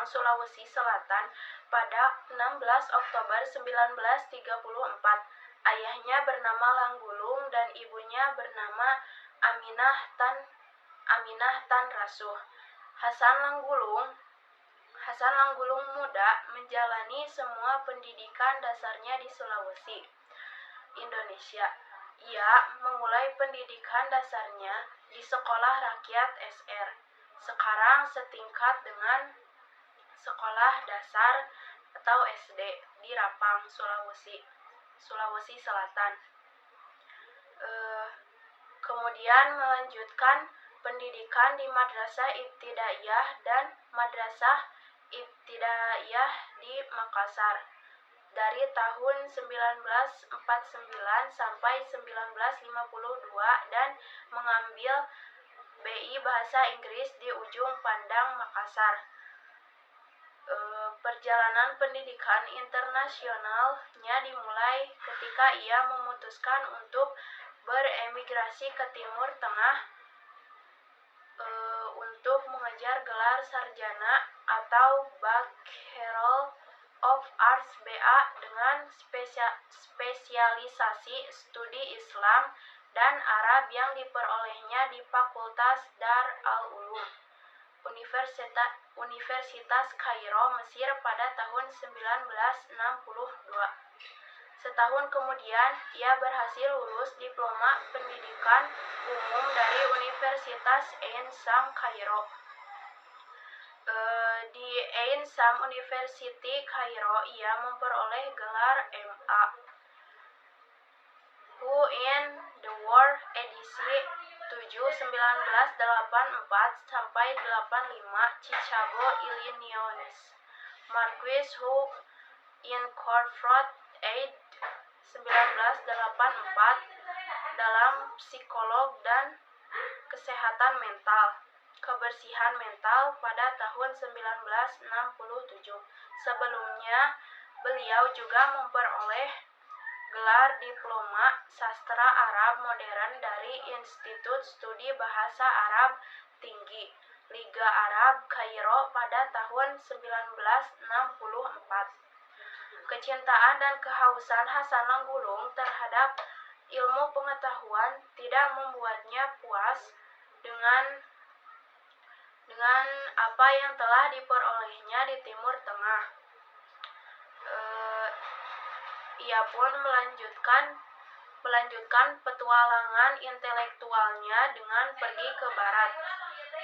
Rapang, Sulawesi Selatan pada 16 Oktober 1934. Ayahnya bernama Langgulung dan ibunya bernama Aminah Tan Rasuh. Hasan Langgulung muda menjalani semua pendidikan dasarnya di Sulawesi, Indonesia. Ia memulai pendidikan dasarnya di Sekolah Rakyat SR, sekarang setingkat dengan Sekolah Dasar atau SD di Rapang, Sulawesi Selatan. Kemudian melanjutkan pendidikan di Madrasah Ibtidaiyah dan Madrasah Ibtidaiyah di Makassar dari tahun 1949 sampai 1952 dan mengambil BI Bahasa Inggris di Ujung Pandang, Makassar. Perjalanan pendidikan internasionalnya dimulai ketika ia memutuskan untuk beremigrasi ke Timur Tengah untuk mengejar gelar sarjana atau Bachelor of Arts BA dengan spesialisasi studi Islam dan Arab yang diperolehnya di Fakultas Dar al-Ulum, Universitas Kairo, Mesir pada tahun 1962. Setahun kemudian, ia berhasil lulus diploma pendidikan umum dari Universitas Ain Sham Kairo. Di Ain Sham University Kairo, ia memperoleh gelar MA. Who in the World edisi 7/1984 sampai 85 Chicago, Illinois. Marquis Who Incorporated 1984 dalam psikolog dan kesehatan mental, kebersihan mental pada tahun 1967. Sebelumnya, beliau juga memperoleh gelar diploma sastra Arab modern dari Institut Studi Bahasa Arab Tinggi, Liga Arab Kairo pada tahun 1964. Kecintaan dan kehausan Hasan Langgulung terhadap ilmu pengetahuan tidak membuatnya puas dengan apa yang telah diperolehnya di Timur Tengah. Ia pun melanjutkan petualangan intelektualnya dengan pergi ke Barat.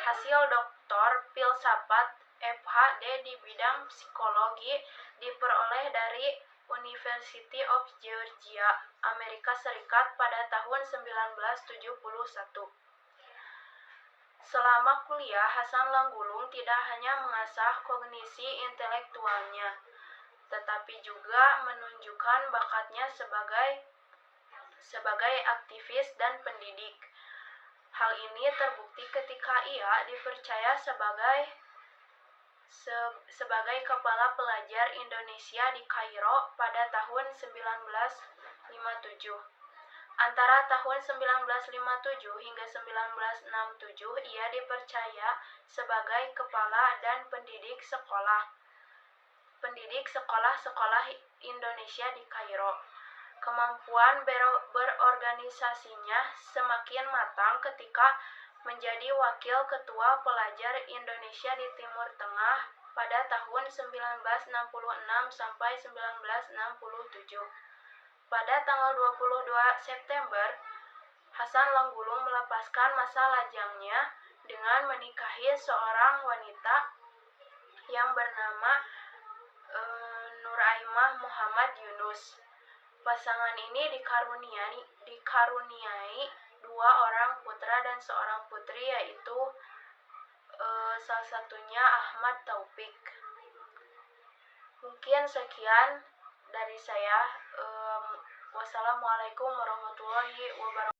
Hasil Doktor Filsafat PhD di bidang psikologi diperoleh dari University of Georgia, Amerika Serikat pada tahun 1971. Selama kuliah, Hasan Langgulung tidak hanya mengasah kognisi intelektualnya, tetapi juga menunjukkan bakatnya sebagai aktivis dan pendidik. Hal ini terbukti ketika ia dipercaya sebagai kepala pelajar Indonesia di Kairo pada tahun 1957. Antara tahun 1957 hingga 1967, ia dipercaya sebagai kepala dan pendidik sekolah-sekolah Indonesia di Kairo. Kemampuan berorganisasinya semakin matang ketika menjadi wakil ketua pelajar Indonesia di Timur Tengah pada tahun 1966 sampai 1967. Pada tanggal 22 September, Hasan Langgulung melepaskan masa lajangnya dengan menikahi seorang wanita yang bernama Nuraimah Muhammad Yunus. Pasangan ini dikaruniai 2 orang putra dan seorang putri, yaitu salah satunya Ahmad Taufik. Mungkin sekian dari saya. Wassalamualaikum warahmatullahi wabarakatuh.